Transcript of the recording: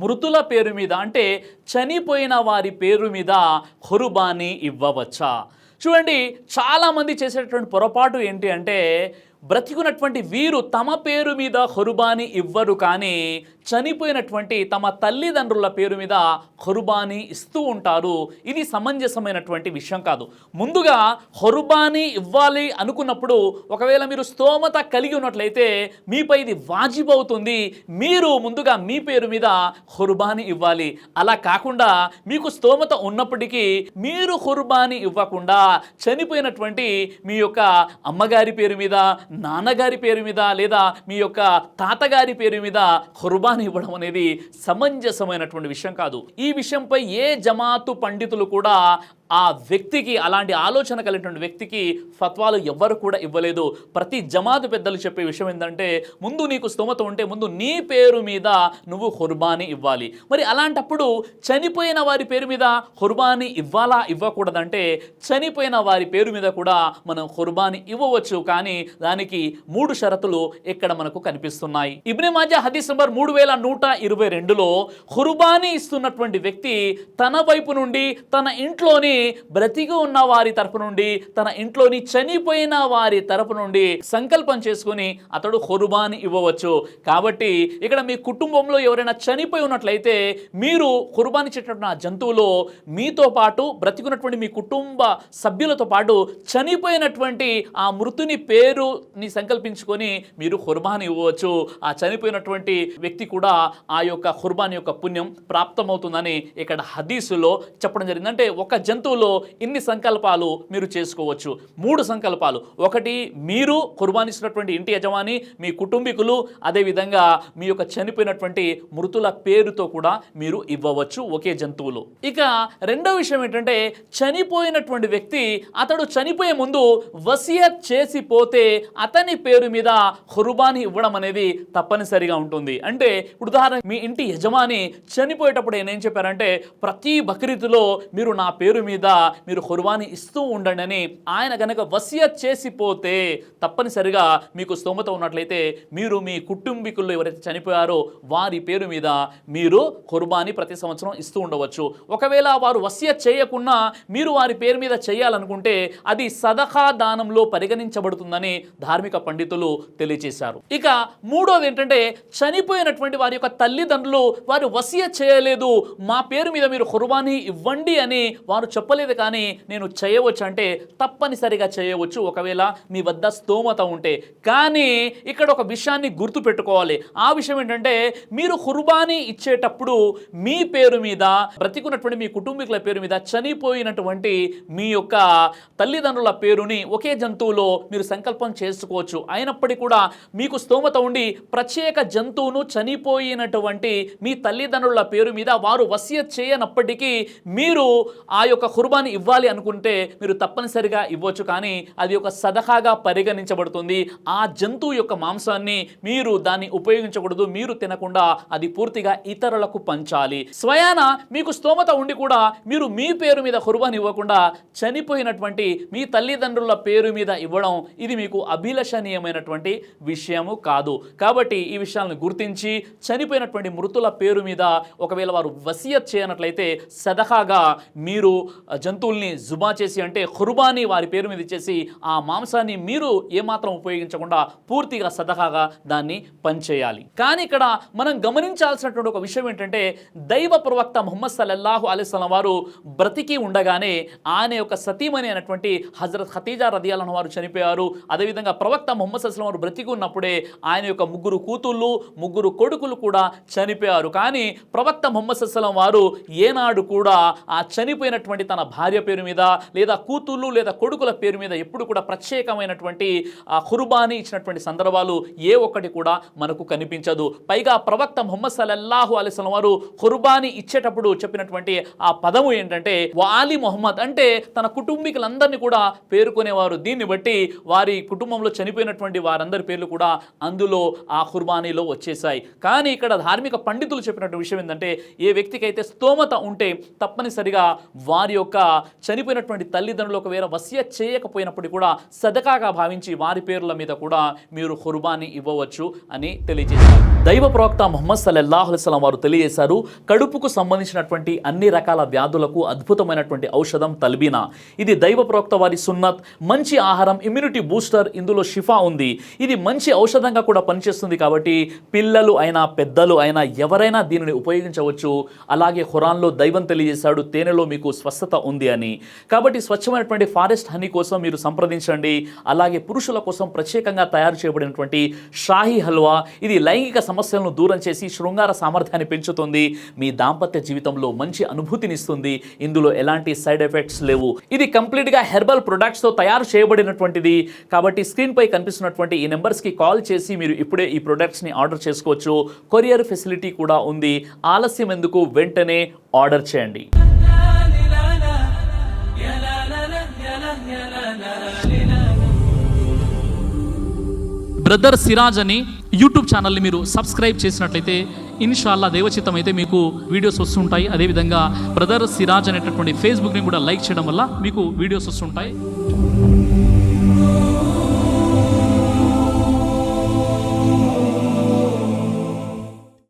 మృతుల పేరు మీద అంటే చనిపోయిన వారి పేరు మీద ఖుర్బానీ ఇవ్వవచ్చా? చూడండి, చాలామంది చేసేటటువంటి పొరపాటు ఏంటి అంటే బ్రతికున్నటువంటి వీరు తమ పేరు మీద ఖుర్బానీ ఇవ్వరు, కానీ చనిపోయినటువంటి తమ తల్లిదండ్రుల పేరు మీద ఖుర్బానీ ఇస్తూ ఉంటారు. ఇది సమంజసమైనటువంటి విషయం కాదు. ముందుగా ఖుర్బానీ ఇవ్వాలి అనుకున్నప్పుడు ఒకవేళ మీరు స్తోమత కలిగి ఉన్నట్లయితే మీపై ఇది వాజిబ్ అవుతుంది. మీరు ముందుగా మీ పేరు మీద ఖుర్బానీ ఇవ్వాలి. అలా కాకుండా మీకు స్తోమత ఉన్నప్పటికీ మీరు ఖుర్బానీ ఇవ్వకుండా చనిపోయినటువంటి మీ యొక్క అమ్మగారి పేరు మీద, నాన్నగారి పేరు మీద లేదా మీ యొక్క తాతగారి పేరు మీద ఖుర్బానీ ఇవ్వడం అనేది సమంజసమైనటువంటి విషయం కాదు. ఈ విషయంపై ఏ జమాతు పండితులు కూడా ఆ వ్యక్తికి, అలాంటి ఆలోచన కలిగినటువంటి వ్యక్తికి ఫత్వాలు ఎవ్వరు కూడా ఇవ్వలేదు. ప్రతి జమాతు పెద్దలు చెప్పే విషయం ఏంటంటే ముందు నీకు స్తోమత ఉంటే ముందు నీ పేరు మీద నువ్వు ఖుర్బానీ ఇవ్వాలి. మరి అలాంటప్పుడు చనిపోయిన వారి పేరు మీద ఖుర్బానీ ఇవ్వాలా ఇవ్వకూడదంటే చనిపోయిన వారి పేరు మీద కూడా మనం ఖుర్బానీ ఇవ్వవచ్చు, కానీ దానికి 3 షరతులు ఇక్కడ మనకు కనిపిస్తున్నాయి. ఇబ్నే మాజా హదీస్ నంబర్ 3122లో ఖుర్బానీ ఇస్తున్నటువంటి వ్యక్తి తన వైపు నుండి తన ఇంట్లోని బ్రతికి ఉన్న వారి తరపు నుండి తన ఇంట్లోని చనిపోయిన వారి తరపు నుండి సంకల్పం చేసుకుని అతడు ఖుర్బానీ ఇవ్వవచ్చు. కాబట్టి ఇక్కడ మీ కుటుంబంలో ఎవరైనా చనిపోయి ఉన్నట్లయితే మీరు ఖుర్బానీ ఇచ్చేటటువంటి ఆ జంతువులో మీతో పాటు బ్రతికున్నటువంటి మీ కుటుంబ సభ్యులతో పాటు చనిపోయినటువంటి ఆ మృతుని పేరుని సంకల్పించుకొని మీరు ఖుర్బానీ ఇవ్వవచ్చు. ఆ చనిపోయినటువంటి వ్యక్తి కూడా ఆ యొక్క ఖుర్బానీ యొక్క పుణ్యం ప్రాప్తమవుతుందని ఇక్కడ హదీసులో చెప్పడం జరిగింది. అంటే ఒక జంతువులో ఇన్ని సంకల్పాలు మీరు చేసుకోవచ్చు. 3 సంకల్పాలు. ఒకటి, మీరు ఖుర్బానీ ఇస్తున్నటువంటి ఇంటి యజమాని, మీ కుటుంబీకులు, అదేవిధంగా మీ యొక్క చనిపోయినటువంటి మృతుల పేరుతో కూడా మీరు ఇవ్వవచ్చు ఒకే జంతువులు. ఇక రెండో విషయం ఏంటంటే చనిపోయినటువంటి వ్యక్తి అతడు చనిపోయే ముందు వసియత్ చేసి పోతే అతని పేరు మీద ఖుర్బానీ ఇవ్వడం అనేది తప్పనిసరిగా ఉంటుంది. అంటే ఉదాహరణ, మీ ఇంటి యజమాని చనిపోయేటప్పుడు ఏం చెప్పారంటే ప్రతి బక్రీద్లో మీరు నా పేరు మీద మీరు ఖుర్బానీ ఇస్తూ ఉండండి అని ఆయన గనక వసియత్ చేసిపోతే తప్పనిసరిగా మీకు స్తోమత ఉన్నట్లయితే మీరు మీ కుటుంబీకుల్లో ఎవరైతే చనిపోయారో వారి పేరు మీద మీరు ఖుర్బానీ ప్రతి సంవత్సరం ఇస్తూ ఉండవచ్చు. ఒకవేళ వారు వసియత్ చేయకుండా మీరు వారి పేరు మీద చేయాలనుకుంటే అది సదఖా దానంలో పరిగణించబడుతుందని ధార్మిక పండితులు తెలియజేశారు. ఇక మూడోది ఏంటంటే చనిపోయినటువంటి వారి యొక్క తల్లిదండ్రులు వారు వసియత్ చేయలేదు, మా పేరు మీద మీరు ఖుర్బానీ ఇవ్వండి అని వారు చెప్పలేదు, కానీ నేను చేయవచ్చు అంటే తప్పనిసరిగా చేయవచ్చు ఒకవేళ మీ వద్ద స్తోమత ఉంటే. కానీ ఇక్కడ ఒక విషయాన్ని గుర్తు పెట్టుకోవాలి. ఆ విషయం ఏంటంటే మీరు ఖుర్బానీ ఇచ్చేటప్పుడు మీ పేరు మీద, బ్రతికున్నటువంటి మీ కుటుంబీకుల పేరు మీద, చనిపోయినటువంటి మీ యొక్క తల్లిదండ్రుల పేరుని ఒకే జంతువులో మీరు సంకల్పం చేసుకోవచ్చు. అయినప్పటికీ కూడా మీకు స్తోమత ఉండి ప్రత్యేక జంతువును చనిపోయినటువంటి మీ తల్లిదండ్రుల పేరు మీద వారు వసియత్ చేయనప్పటికీ మీరు ఆ యొక్క ఖుర్బానీ ఇవ్వాలి అనుకుంటే మీరు తప్పనిసరిగా ఇవ్వచ్చు, కానీ అది ఒక సదఖాగా పరిగణించబడుతుంది. ఆ జంతువు యొక్క మాంసాన్ని మీరు దాన్ని ఉపయోగించకూడదు, మీరు తినకుండా అది పూర్తిగా ఇతరులకు పంచాలి. స్వయాన మీకు స్తోమత ఉండి కూడా మీరు మీ పేరు మీద ఖుర్బానీ ఇవ్వకుండా చనిపోయినటువంటి మీ తల్లిదండ్రుల పేరు మీద ఇవ్వడం ఇది మీకు అభిలషణీయమైనటువంటి విషయము కాదు. కాబట్టి ఈ విషయాలను గుర్తించి చనిపోయినటువంటి మృతుల పేరు మీద ఒకవేళ వారు వసియత్ చేయనట్లయితే సదఖాగా మీరు జంతువుల్ని జుబా చేసి అంటే ఖుర్బానీ వారి పేరు మీద ఇచ్చేసి ఆ మాంసాన్ని మీరు ఏమాత్రం ఉపయోగించకుండా పూర్తిగా సదఖాగా దాన్ని పంచేయాలి. కానీ ఇక్కడ మనం గమనించాల్సినటువంటి ఒక విషయం ఏంటంటే దైవ ప్రవక్త ముహమ్మద్ సల్లల్లాహు అలైహి వసల్లం వారు బ్రతికి ఉండగానే ఆయన యొక్క సతీమణి అయినటువంటి హజరత్ ఖదీజా రదియల్లాహు అన్హా వారు చనిపోయారు. అదేవిధంగా ప్రవక్త ముహమ్మద్ సల్లల్లాహు అలైహి వసల్లం వారు బ్రతికి ఉన్నప్పుడే ఆయన యొక్క 3 కూతుళ్ళు 3 కొడుకులు కూడా చనిపోయారు. కానీ ప్రవక్త ముహమ్మద్ సల్లల్లాహు అలైహి వసల్లం వారు ఏనాడు కూడా ఆ చనిపోయినటువంటి తన భార్య పేరు మీద లేదా కూతుళ్ళు లేదా కొడుకుల పేరు మీద ఎప్పుడు కూడా ప్రత్యేకమైనటువంటి ఖుర్బానీ ఇచ్చినటువంటి సందర్భాలు ఏ ఒక్కటి కూడా మనకు కనిపించదు. పైగా ప్రవక్త ముహమ్మద్ సల్లల్లాహు అలైహి వసల్లం వారు ఖుర్బానీ ఇచ్చేటప్పుడు చెప్పినటువంటి ఆ పదము ఏంటంటే వాలి ముహమ్మద్, అంటే తన కుటుంబీకులందరినీ కూడా పేర్కొనేవారు. దీన్ని బట్టి వారి కుటుంబంలో కాలంలో చనిపోయినటువంటి వారందరి పేర్లు కూడా అందులో ఆ ఖుర్బానీలో వచ్చేసాయి. కానీ ఇక్కడ ధార్మిక పండితులు చెప్పినటువంటి విషయం ఏంటంటే, ఏ వ్యక్తికైతే స్తోమత ఉంటే తప్పనిసరిగా వారి యొక్క చనిపోయినటువంటి తల్లిదండ్రులు ఒకవేళ వసియత్ చేయకపోయినప్పుడు కూడా సదకాగా భావించి వారి పేర్ల మీద కూడా మీరు ఖుర్బానీ ఇవ్వవచ్చు అని తెలియజేశారు. దైవ ప్రవక్త ముహమ్మద్ సల్లల్లాహు అలైహి వసల్లం వారు తెలియజేశారు, కడుపుకు సంబంధించినటువంటి అన్ని రకాల వ్యాధులకు అద్భుతమైనటువంటి ఔషధం తల్బీనా. ఇది దైవ ప్రవక్త వారి సున్నత్, మంచి ఆహారం, ఇమ్యూనిటీ బూస్టర్, ఇందులో షిఫా ఉంది. ఇది మంచి ఔషధంగా కూడా పనిచేస్తుంది. కాబట్టి పిల్లలు అయినా పెద్దలు అయినా ఎవరైనా దీనిని ఉపయోగించవచ్చు. అలాగే ఖురాన్లో దైవం తెలియజేశాడు, తేనెలో మీకు స్వస్థత ఉంది అని. కాబట్టి స్వచ్ఛమైనటువంటి ఫారెస్ట్ హనీ కోసం మీరు సంప్రదించండి. అలాగే పురుషుల కోసం ప్రత్యేకంగా తయారు చేయబడినటువంటి షాహీ హల్వా, ఇది లైంగిక సమస్యలను దూరం చేసి శృంగార సామర్థ్యాన్ని పెంచుతుంది. మీ దాంపత్య జీవితంలో మంచి అనుభూతినిస్తుంది. ఇందులో ఎలాంటి సైడ్ ఎఫెక్ట్స్ లేవు. ఇది కంప్లీట్గా హెర్బల్ ప్రొడక్ట్స్తో తయారు చేయబడినటువంటిది. కాబట్టి స్క్రీన్పై కనిపిస్తున్నటువంటి ఈ నెంబర్స్కి కాల్ చేసి మీరు ఇప్పుడే ఈ ప్రొడక్ట్స్ని ఆర్డర్ చేసుకోవచ్చు. కొరియర్ ఫెసిలిటీ కూడా ఉంది. ఆలస్యం ఎందుకు, వెంటనే ఆర్డర్ చేయండి. బ్రదర్ సిరాజ్ అని యూట్యూబ్ ఛానల్ని మీరు సబ్స్క్రైబ్ చేసినట్లయితే ఇన్షాల్లా దేవచిత్తం అయితే మీకు వీడియోస్ వస్తుంటాయి. అదేవిధంగా బ్రదర్ సిరాజ్ అనేటటువంటి ఫేస్బుక్ని కూడా లైక్ చేయడం వల్ల మీకు వీడియోస్ వస్తుంటాయి.